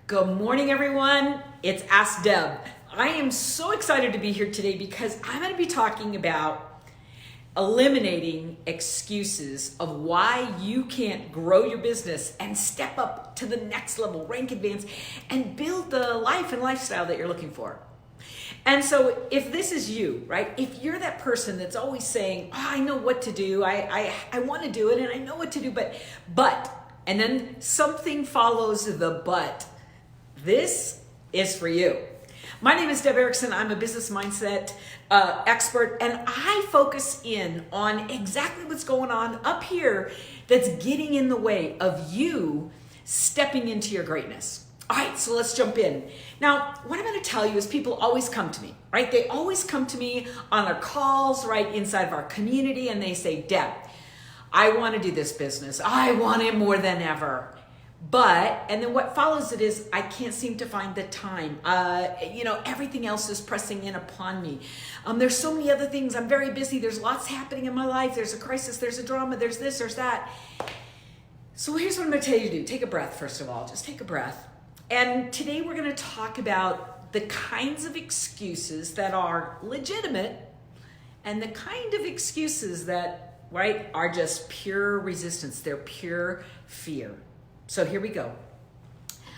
Good morning, everyone. It's Ask Deb. I am so excited to be here today because I'm going to be talking about eliminating excuses of why you can't grow your business and step up to the next level, rank advance, and build the life and lifestyle that you're looking for. And so if this is you, right, if you're that person that's always saying, I know what to do, I want to do it and I know what to do, but, and then something follows the but, this is for you. My name is Deb Erickson. I'm a business mindset expert, and I focus in on exactly what's going on up here that's getting in the way of you stepping into your greatness. All right, so let's jump in. Now, what I'm going to tell you is people always come to me, right? They always come to me on our calls, right, inside of our community, and they say, Deb, I want to do this business. I want it more than ever. But, and then what follows it is, I can't seem to find the time. Everything else is pressing in upon me. There's so many other things. I'm very busy. There's lots happening in my life. There's a crisis. There's a drama. There's this, there's that. So here's what I'm going to tell you to do. Take a breath, first of all. Just take a breath. And today we're going to talk about the kinds of excuses that are legitimate and the kind of excuses that, right, are just pure resistance. They're pure fear. So here we go.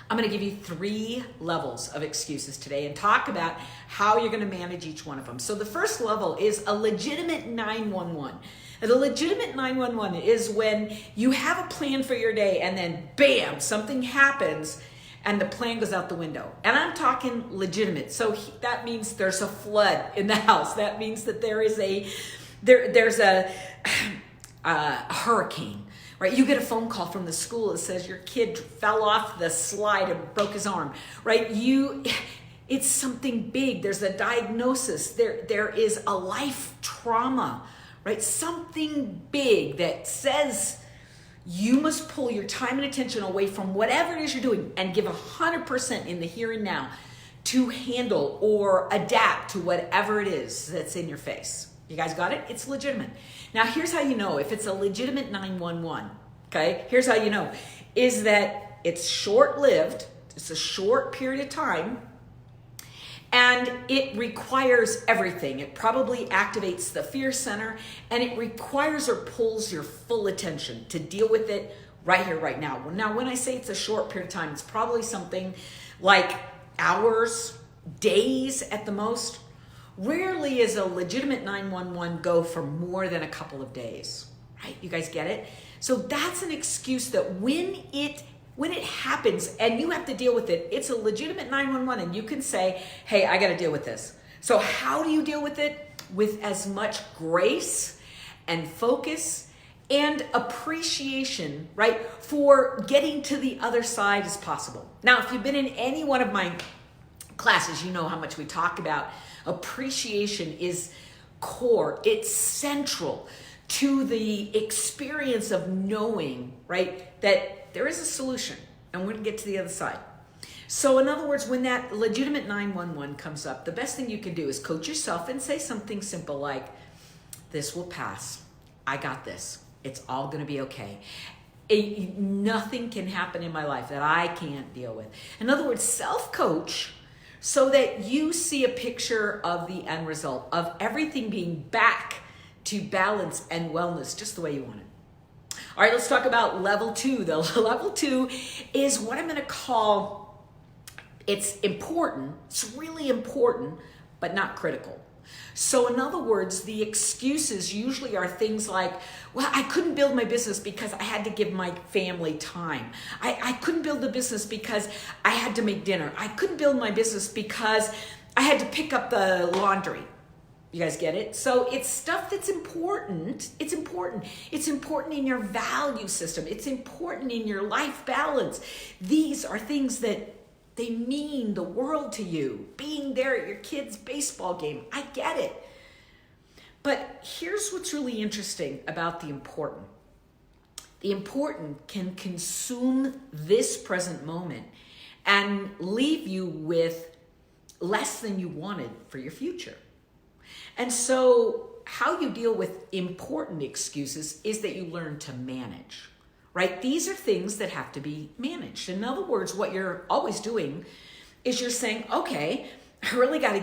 I'm going to give you 3 levels of excuses today and talk about how you're going to manage each one of them. So the first level is a legitimate 911. And a legitimate 911 is when you have a plan for your day and then bam, something happens and the plan goes out the window. And I'm talking legitimate. So that means there's a flood in the house. That means that there's a hurricane. Right, you get a phone call from the school that says your kid fell off the slide and broke his arm. Right, it's something big. There's a diagnosis. There is a life trauma. Right, something big that says you must pull your time and attention away from whatever it is you're doing and give 100% in the here and now to handle or adapt to whatever it is that's in your face. You guys got it? It's legitimate. Now, here's how you know if it's a legitimate 911, okay? Here's how you know, is that it's short-lived, it's a short period of time, and it requires everything. It probably activates the fear center, and it requires or pulls your full attention to deal with it right here, right now. Now, when I say it's a short period of time, it's probably something like hours, days at the most. Rarely is a legitimate 911 go for more than a couple of days, right? You guys get it? So that's an excuse that when it happens and you have to deal with it, it's a legitimate 911 and you can say, hey, I got to deal with this. So how do you deal with it? With as much grace and focus and appreciation, right? For getting to the other side as possible. Now, if you've been in any one of my classes, you know how much we talk about appreciation is core. It's central to the experience of knowing, right, that there is a solution and we're going to get to the other side. So in other words, when that legitimate 911 comes up, the best thing you can do is coach yourself and say something simple like, this will pass. I got this. It's all going to be okay. Nothing can happen in my life that I can't deal with. In other words, self-coach so that you see a picture of the end result of everything being back to balance and wellness just the way you want it. All right, let's talk about level 2. The level 2 is what I'm going to call, it's important, it's really important, but not critical. So in other words, the excuses usually are things like, well, I couldn't build my business because I had to give my family time. I couldn't build the business because I had to make dinner. I couldn't build my business because I had to pick up the laundry. You guys get it? So it's stuff that's important. It's important. It's important in your value system. It's important in your life balance. These are things that they mean the world to you. Being there at your kid's baseball game, I get it. But here's what's really interesting about the important. The important can consume this present moment and leave you with less than you wanted for your future. And so how you deal with important excuses is that you learn to manage, right? These are things that have to be managed. In other words, what you're always doing is you're saying, okay, I got to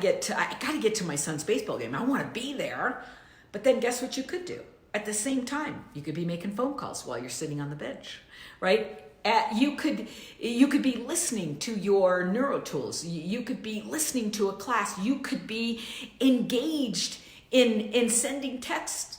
get to my son's baseball game. I want to be there. But then guess what you could do? At the same time, you could be making phone calls while you're sitting on the bench, right? You could be listening to your neuro tools. You could be listening to a class. You could be engaged in sending texts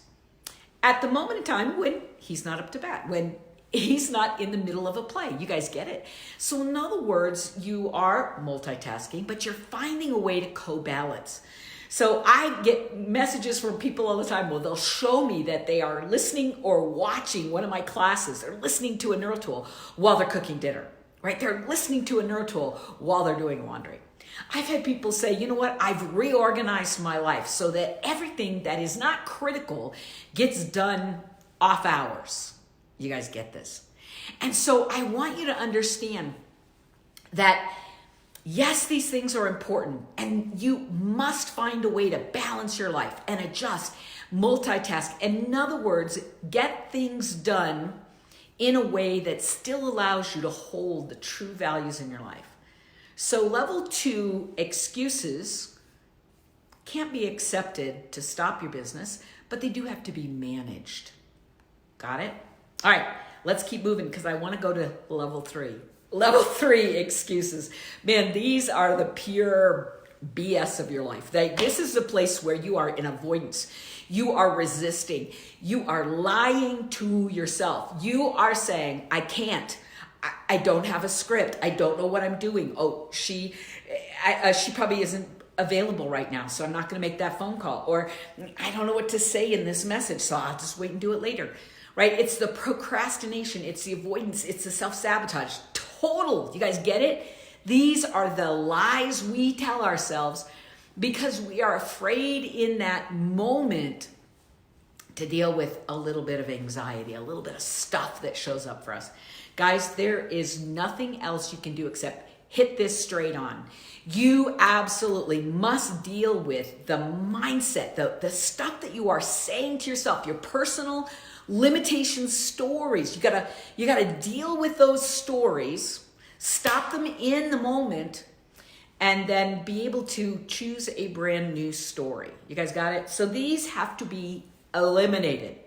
at the moment in time when he's not up to bat, when he's not in the middle of a play. You guys get it? So in other words, you are multitasking, but you're finding a way to co-balance. So I get messages from people all the time. Well, they'll show me that they are listening or watching one of my classes. They're listening to a neuro tool while they're cooking dinner, right? They're listening to a neuro tool while they're doing laundry. I've had people say, you know what? I've reorganized my life so that everything that is not critical gets done off hours. You guys get this? And so I want you to understand that yes, these things are important, and you must find a way to balance your life and adjust, multitask. In other words, get things done in a way that still allows you to hold the true values in your life. So level 2, excuses can't be accepted to stop your business, but they do have to be managed. Got it? All right, let's keep moving because I want to go to level 3. Level 3, excuses. Man, these are the pure BS of your life. This is the place where you are in avoidance. You are resisting. You are lying to yourself. You are saying, I can't. I don't have a script. I don't know what I'm doing. Oh, she probably isn't available right now, so I'm not going to make that phone call. Or I don't know what to say in this message, so I'll just wait and do it later. Right? It's the procrastination. It's the avoidance. It's the self-sabotage. Total. You guys get it? These are the lies we tell ourselves because we are afraid in that moment to deal with a little bit of anxiety, a little bit of stuff that shows up for us. Guys, there is nothing else you can do except hit this straight on. You absolutely must deal with the mindset, the stuff that you are saying to yourself, your personal limitation stories. You gotta deal with those stories, stop them in the moment, and then be able to choose a brand new story. You guys got it? So these have to be eliminated.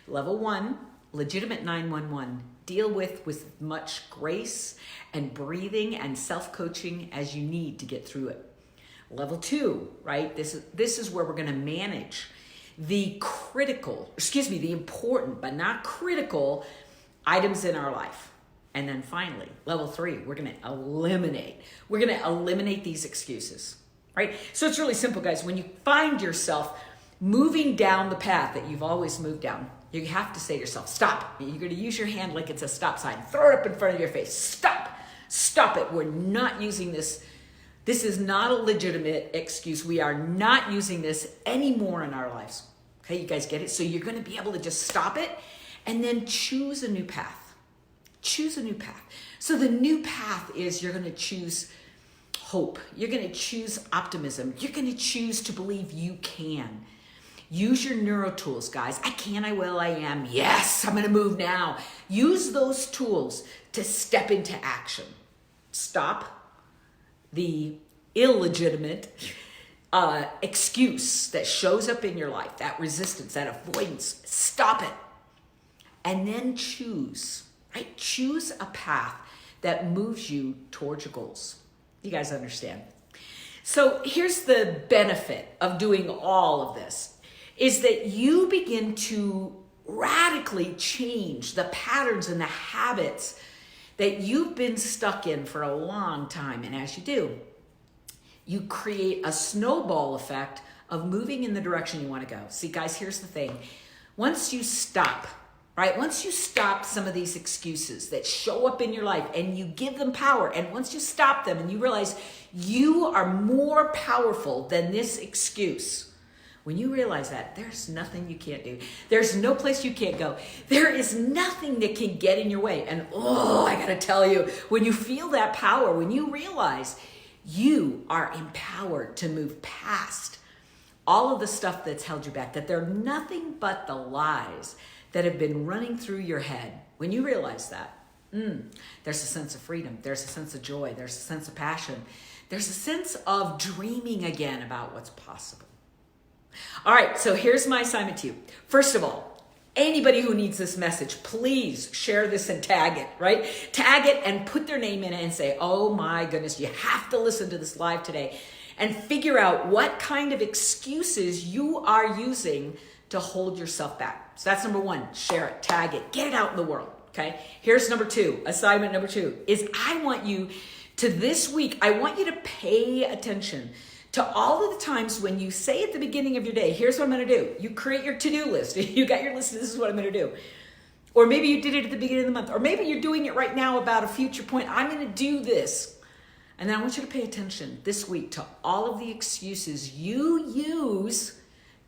Level 1, legitimate 911. Deal with much grace and breathing and self-coaching as you need to get through it. Level 2, right? This is where we're going to manage the important but not critical items in our life. And then finally, level 3, we're going to eliminate these excuses, right? So it's really simple, guys. When you find yourself moving down the path that you've always moved down, you have to say to yourself, stop. You're going to use your hand like it's a stop sign. Throw it up in front of your face. Stop it. We're not using this. This is not a legitimate excuse. We are not using this anymore in our lives. Okay, you guys get it? So you're going to be able to just stop it and then choose a new path. Choose a new path. So the new path is you're going to choose hope. You're going to choose optimism. You're going to choose to believe you can. Use your neuro tools, guys. I can, I will, I am. Yes, I'm going to move now. Use those tools to step into action. Stop the illegitimate excuse that shows up in your life, that resistance, that avoidance. Stop it. And then choose, right? Choose a path that moves you towards your goals. You guys understand? So here's the benefit of doing all of this, is that you begin to radically change the patterns and the habits that you've been stuck in for a long time. And as you do, you create a snowball effect of moving in the direction you want to go. See, guys, here's the thing. Once you stop, right? Once you stop some of these excuses that show up in your life and you give them power, and once you stop them and you realize you are more powerful than this excuse, when you realize that, there's nothing you can't do. There's no place you can't go. There is nothing that can get in your way. And I gotta tell you, when you feel that power, when you realize you are empowered to move past all of the stuff that's held you back, that they're nothing but the lies that have been running through your head, when you realize that, there's a sense of freedom, there's a sense of joy, there's a sense of passion, there's a sense of dreaming again about what's possible. All right, so here's my assignment to you. First of all, anybody who needs this message, please share this and tag it, right? Tag it and put their name in it and say, oh my goodness, you have to listen to this live today, and figure out what kind of excuses you are using to hold yourself back. So that's number one, share it, tag it, get it out in the world, okay? Here's number two, assignment number two, is I want you to this week, I want you to pay attention to all of the times when you say at the beginning of your day, here's what I'm gonna do. You create your to-do list. You got your list, this is what I'm gonna do. Or maybe you did it at the beginning of the month. Or maybe you're doing it right now about a future point. I'm gonna do this. And then I want you to pay attention this week to all of the excuses you use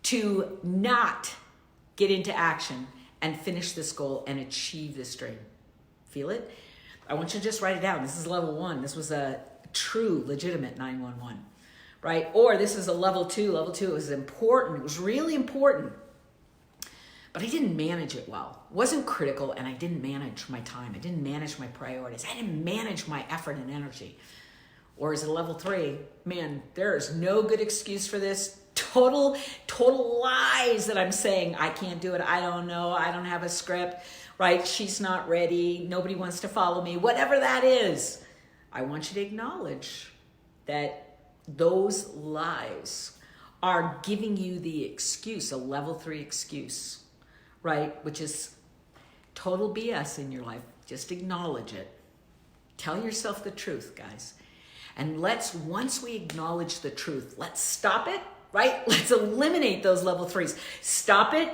to not get into action and finish this goal and achieve this dream. Feel it? I want you to just write it down. This is level one. This was a true, legitimate 911. Right? Or this is a level two. Level two was important. It was really important. But I didn't manage it well. It wasn't critical, and I didn't manage my time. I didn't manage my priorities. I didn't manage my effort and energy. Or is it level three? Man, there is no good excuse for this. Total lies that I'm saying. I can't do it. I don't know. I don't have a script. Right? She's not ready. Nobody wants to follow me. Whatever that is. I want you to acknowledge that those lies are giving you the excuse, a level three excuse, right? Which is total BS in your life. Just acknowledge it. Tell yourself the truth, guys. And once we acknowledge the truth, let's stop it, right? Let's eliminate those level threes. Stop it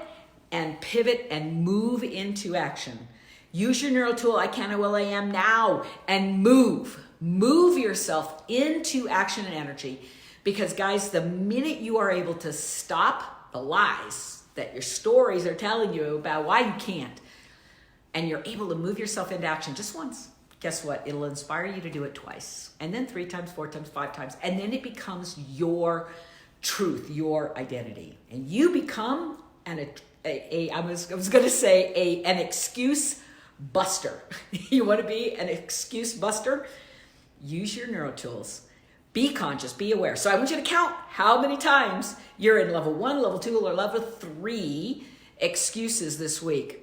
and pivot and move into action. Use your neural tool, I can, I will, I am now, and move. Move yourself into action and energy, because guys, the minute you are able to stop the lies that your stories are telling you about why you can't, and you're able to move yourself into action just once, guess what? It'll inspire you to do it twice, and then 3 times, 4 times, 5 times, and then it becomes your truth, your identity, and you become an excuse buster. You want to be an excuse buster? Use your neural tools. Be conscious, be aware. So I want you to count how many times you're in level 1, level 2, or level 3 excuses this week.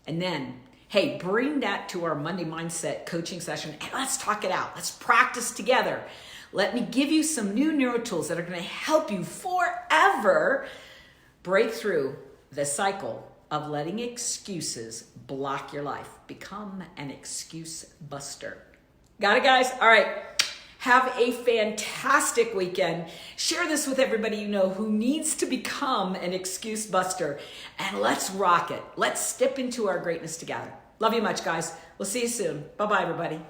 And then, hey, bring that to our Monday Mindset coaching session and let's talk it out. Let's practice together. Let me give you some new neural tools that are going to help you forever break through the cycle of letting excuses block your life. Become an excuse buster. Got it, guys? All right. Have a fantastic weekend. Share this with everybody you know who needs to become an excuse buster. And let's rock it. Let's step into our greatness together. Love you much, guys. We'll see you soon. Bye-bye, everybody.